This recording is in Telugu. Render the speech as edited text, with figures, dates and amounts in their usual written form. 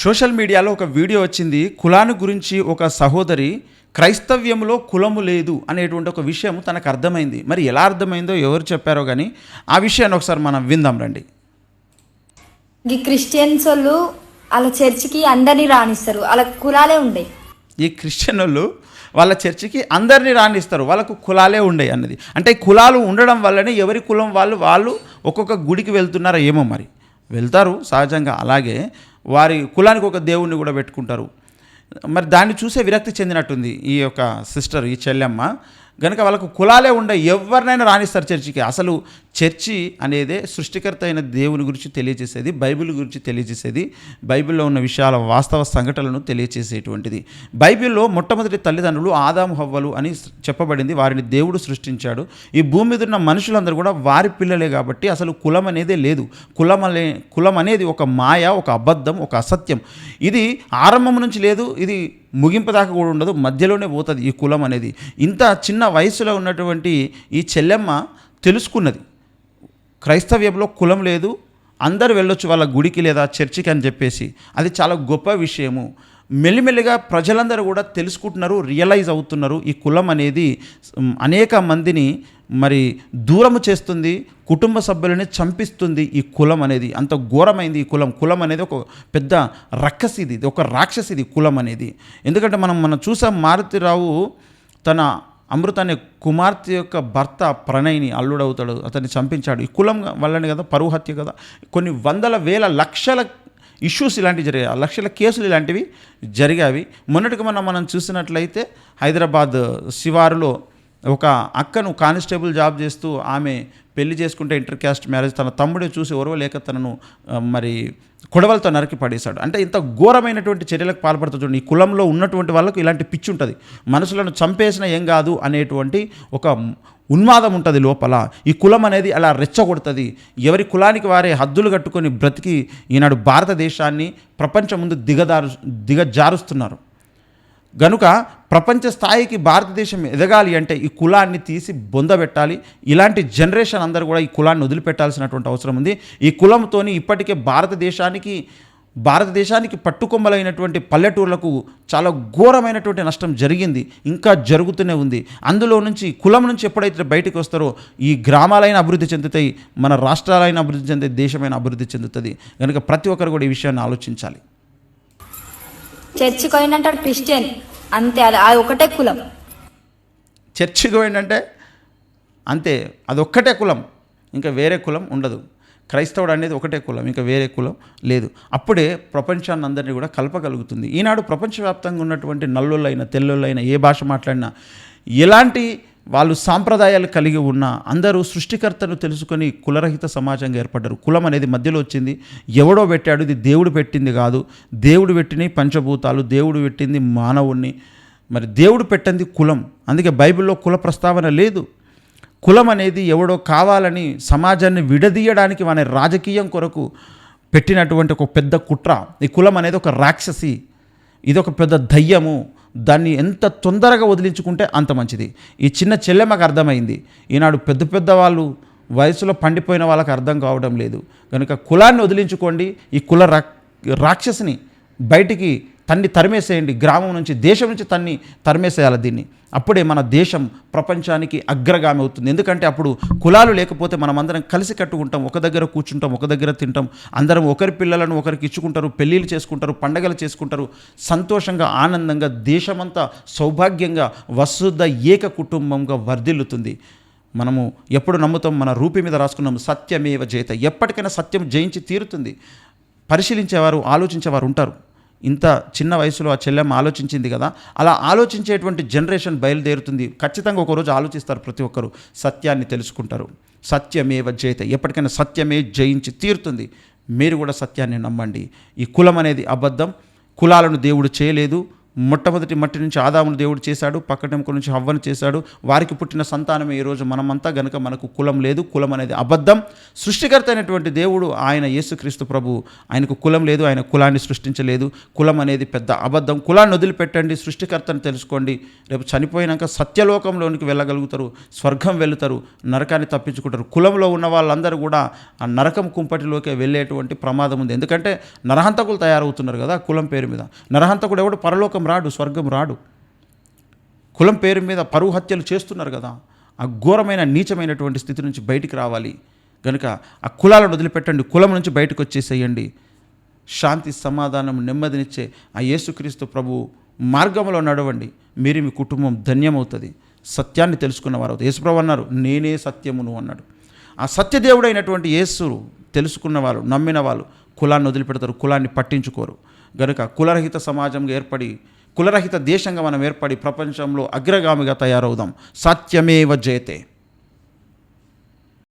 సోషల్ మీడియాలో ఒక వీడియో వచ్చింది. కులాన్ని గురించి ఒక సహోదరి క్రైస్తవ్యంలో కులము లేదు అనేటువంటి ఒక విషయం తనకు అర్థమైంది. మరి ఎలా అర్థమైందో ఎవరు చెప్పారో కానీ ఆ విషయాన్ని ఒకసారి మనం విందాం రండి. ఈ క్రిస్టియన్స్ వాళ్ళు వాళ్ళ చర్చికి అందరినీ రానిస్తారు, వాళ్ళ కులాలే ఉండేవి. ఈ క్రిస్టియన్ వాళ్ళు వాళ్ళ చర్చికి అందరినీ రానిస్తారు, వాళ్ళకు కులాలే ఉండేవి అన్నది. అంటే కులాలు ఉండడం వల్లనే ఎవరి కులం వాళ్ళు ఒక్కొక్క గుడికి వెళ్తున్నారో ఏమో, మరి వెళ్తారు సహజంగా. అలాగే వారి కులానికి ఒక దేవుణ్ణి కూడా పెట్టుకుంటారు. మరి దాన్ని చూసే విరక్తి చెందినట్టుంది ఈ యొక్క సిస్టర్, ఈ చెల్లెమ్మ. కనుక వాళ్ళకు కులాలే ఉండే, ఎవరినైనా రాణిస్తారు చర్చికి. అసలు చర్చి అనేదే సృష్టికర్త అయిన దేవుని గురించి తెలియజేసేది, బైబిల్ గురించి తెలియజేసేది, బైబిల్లో ఉన్న విషయాల వాస్తవ సంఘటనలను తెలియజేసేటువంటిది. బైబిల్లో మొట్టమొదటి తల్లిదండ్రులు ఆదాము హవ్వలు అని చెప్పబడింది. వారిని దేవుడు సృష్టించాడు. ఈ భూమి మీద ఉన్న మనుషులందరూ కూడా వారి పిల్లలే కాబట్టి అసలు కులం అనేదే లేదు. కులం అనేది ఒక మాయ, ఒక అబద్ధం, ఒక అసత్యం. ఇది ఆరంభం నుంచి లేదు, ఇది ముగింపు దాకా కూడా ఉండదు, మధ్యలోనే పోతుంది ఈ కులం అనేది. ఇంత చిన్న వయసులో ఉన్నటువంటి ఈ చెల్లెమ్మ తెలుసుకున్నది, క్రైస్తవ్యంలో కులం లేదు, అందరు వెళ్ళొచ్చు వాళ్ళ గుడికి లేదా చర్చికి అని చెప్పేసి. అది చాలా గొప్ప విషయము. మెల్లిమెల్లిగా ప్రజలందరూ కూడా తెలుసుకుంటున్నారు, రియలైజ్ అవుతున్నారు. ఈ కులం అనేది అనేక మందిని మరి దూరము చేస్తుంది, కుటుంబ సభ్యులని చంపిస్తుంది. ఈ కులం అనేది అంత ఘోరమైంది. ఈ కులం అనేది ఒక పెద్ద రక్కసిది, ఇది ఒక రాక్షసిది కులం అనేది. ఎందుకంటే మనం చూసాం, మారుతిరావు తన అమృత అనే కుమార్తె యొక్క భర్త ప్రణయ్ని, అల్లుడవుతాడు, అతన్ని చంపించాడు. ఈ కులం వల్లనే కదా, పరువు హత్య కదా. కొన్ని వందల వేల లక్షల ఇష్యూస్ ఇలాంటివి జరిగాయి, లక్షల కేసులు ఇలాంటివి జరిగాయి. మొన్నటికి మనం చూసినట్లయితే హైదరాబాద్ శివారులో ఒక అక్కను కానిస్టేబుల్ జాబ్ చేస్తూ ఆమె పెళ్లి చేసుకుంటే ఇంటర్ క్యాస్ట్ మ్యారేజ్, తన తమ్ముడే చూసి ఓర్వలేక తనను మరి కొడవలతో నరికి పడేశాడు. అంటే ఇంత ఘోరమైనటువంటి చర్యలకు పాల్పడుతూ చూడండి. ఈ కులంలో ఉన్నటువంటి వాళ్ళకు ఇలాంటి పిచ్చి ఉంటుంది, మనుషులను చంపేసినా ఏం కాదు అనేటువంటి ఒక ఉన్మాదం ఉంటుంది లోపల. ఈ కులం అనేది అలా రెచ్చగొడుతుంది. ఎవరి కులానికి వారే హద్దులు కట్టుకొని బ్రతికి ఈనాడు భారతదేశాన్ని ప్రపంచం ముందు దిగజారుస్తున్నారు. గనుక ప్రపంచ స్థాయికి భారతదేశం ఎదగాలి అంటే ఈ కులాన్ని తీసి బొందబెట్టాలి. ఇలాంటి జనరేషన్ అందరూ కూడా ఈ కులాన్ని వదిలిపెట్టాల్సినటువంటి అవసరం ఉంది. ఈ కులంతోని ఇప్పటికే భారతదేశానికి పట్టుకొమ్మలైనటువంటి పల్లెటూర్లకు చాలా ఘోరమైనటువంటి నష్టం జరిగింది, ఇంకా జరుగుతూనే ఉంది. అందులో నుంచి కులం నుంచి ఎప్పుడైతే బయటకు వస్తారో ఈ గ్రామాలైన అభివృద్ధి చెందుతాయి, మన రాష్ట్రాలైన అభివృద్ధి చెందే, దేశమైన అభివృద్ధి చెందుతుంది. కనుక ప్రతి ఒక్కరు కూడా ఈ విషయాన్ని ఆలోచించాలి. చర్చికి పోయినంటాడు క్రిస్టియన్, అంతే, అది ఒకటే కులం. చర్చికి పోయిందంటే అంతే, అదొక్కటే కులం, ఇంకా వేరే కులం ఉండదు. క్రైస్తవుడు అనేది ఒకటే కులం, ఇంకా వేరే కులం లేదు. అప్పుడే ప్రపంచాన్ని అందరినీ కూడా కలపగలుగుతుంది. ఈనాడు ప్రపంచవ్యాప్తంగా ఉన్నటువంటి నల్లోళ్ళైనా తెల్లోళ్ళైనా ఏ భాష మాట్లాడినా ఎలాంటి వాళ్ళు సాంప్రదాయాలు కలిగి ఉన్న అందరూ సృష్టికర్తను తెలుసుకొని కులరహిత సమాజంగా ఏర్పడ్డారు. కులం అనేది మధ్యలో వచ్చింది, ఎవడో పెట్టాడు, ఇది దేవుడు పెట్టింది కాదు. దేవుడు పెట్టినవి పంచభూతాలు, దేవుడు పెట్టింది మానవుణ్ణి, మరి దేవుడు పెట్టింది కులం. అందుకే బైబిల్లో కుల ప్రస్తావన లేదు. కులం అనేది ఎవడో కావాలని సమాజాన్ని విడదీయడానికి మన రాజకీయం కొరకు పెట్టినటువంటి ఒక పెద్ద కుట్ర. ఈ కులం అనేది ఒక రాక్షసి, ఇది ఒక పెద్ద దయ్యము. దాన్ని ఎంత తొందరగా వదిలించుకుంటే అంత మంచిది. ఈ చిన్న చెల్లెమ్మకు అర్థమైంది. ఈనాడు పెద్ద వాళ్ళు వయసులో పండిపోయిన వాళ్ళకి అర్థం కావడం లేదు. కనుక కులాన్ని వదిలించుకోండి, ఈ కుల రాక్షసిని బయటికి తరిమేసేయండి. గ్రామం నుంచి, దేశం నుంచి తరిమేసేయాలి దీన్ని. అప్పుడే మన దేశం ప్రపంచానికి అగ్రగామి అవుతుంది. ఎందుకంటే అప్పుడు కులాలు లేకపోతే మనమందరం కలిసి కట్టుకుంటాం, ఒక దగ్గర కూర్చుంటాం, ఒక దగ్గర తింటాం, అందరం ఒకరి పిల్లలను ఒకరికి ఇచ్చుకుంటారు, పెళ్ళిళ్ళు చేసుకుంటారు, పండగలు చేసుకుంటారు, సంతోషంగా ఆనందంగా దేశమంతా సౌభాగ్యంగా వసుధ ఏక కుటుంబంగా వర్ధిల్లుతుంది. మనము ఎప్పుడు నమ్ముతాం, మన రూపి మీద రాసుకున్నాము, సత్యమేవ జయత. ఎప్పటికైనా సత్యం జయించి తీరుతుంది. పరిశీలించేవారు, ఆలోచించేవారు ఉంటారు. ఇంత చిన్న వయసులో ఆ చెల్లెమ్మ ఆలోచించింది కదా, అలా ఆలోచించేటువంటి జనరేషన్ బయలుదేరుతుంది. ఖచ్చితంగా ఒకరోజు ఆలోచిస్తారు, ప్రతి ఒక్కరు సత్యాన్ని తెలుసుకుంటారు. సత్యమేవ జయత, ఎప్పటికైనా సత్యమే జయించి తీరుతుంది. మీరు కూడా సత్యాన్ని నమ్మండి. ఈ కులం అనేది అబద్ధం, కులాలను దేవుడు చేయలేదు, మొట్టమొదటి మట్టి నుంచి ఆదామును దేవుడు చేశాడు, పక్కటెముక నుంచి హవ్వను చేశాడు. వారికి పుట్టిన సంతానమే ఈరోజు మనమంతా. గనుక మనకు కులం లేదు, కులం అనేది అబద్ధం. సృష్టికర్త అయినటువంటి దేవుడు ఆయన యేసుక్రీస్తు ప్రభు, ఆయనకు కులం లేదు, ఆయన కులాన్ని సృష్టించలేదు. కులం అనేది పెద్ద అబద్ధం. కులాన్ని వదిలిపెట్టండి, సృష్టికర్తను తెలుసుకోండి. రేపు చనిపోయినాక సత్యలోకంలోనికి వెళ్ళగలుగుతారు, స్వర్గం వెళుతారు, నరకాన్ని తప్పించుకుంటారు. కులంలో ఉన్న వాళ్ళందరూ కూడా ఆ నరకం కుంపటిలోకి వెళ్ళేటువంటి ప్రమాదం ఉంది. ఎందుకంటే నరహంతకులు తయారవుతున్నారు కదా కులం పేరు మీద. నరహంతకుడు ఎవడు పరలోకం రాడు, స్వర్గం రాడు. కులం పేరు మీద పరువు హత్యలు చేస్తున్నారు కదా. ఆ ఘోరమైన నీచమైనటువంటి స్థితి నుంచి బయటికి రావాలి. కనుక ఆ కులాలను వదిలిపెట్టండి, కులం నుంచి బయటకు వచ్చేసేయండి. శాంతి, సమాధానం, నెమ్మదినిచ్చే ఆ యేసుక్రీస్తు ప్రభు మార్గంలో నడవండి. మీరు మీ కుటుంబం ధన్యమవుతుంది. సత్యాన్ని తెలుసుకున్నవారు అవుతుంది. యేసుప్రభు అన్నారు, నేనే సత్యమును అన్నాడు. ఆ సత్యదేవుడైనటువంటి యేసు తెలుసుకున్న వాళ్ళు, నమ్మిన వాళ్ళు కులాన్ని వదిలిపెడతారు, కులాన్ని పట్టించుకోరు. గనుక కులరహిత సమాజంగా ఏర్పడి, కులరహిత దేశంగా మనం ఏర్పడి ప్రపంచంలో అగ్రగామిగా తయారవుదాం. సత్యమేవ జయతే.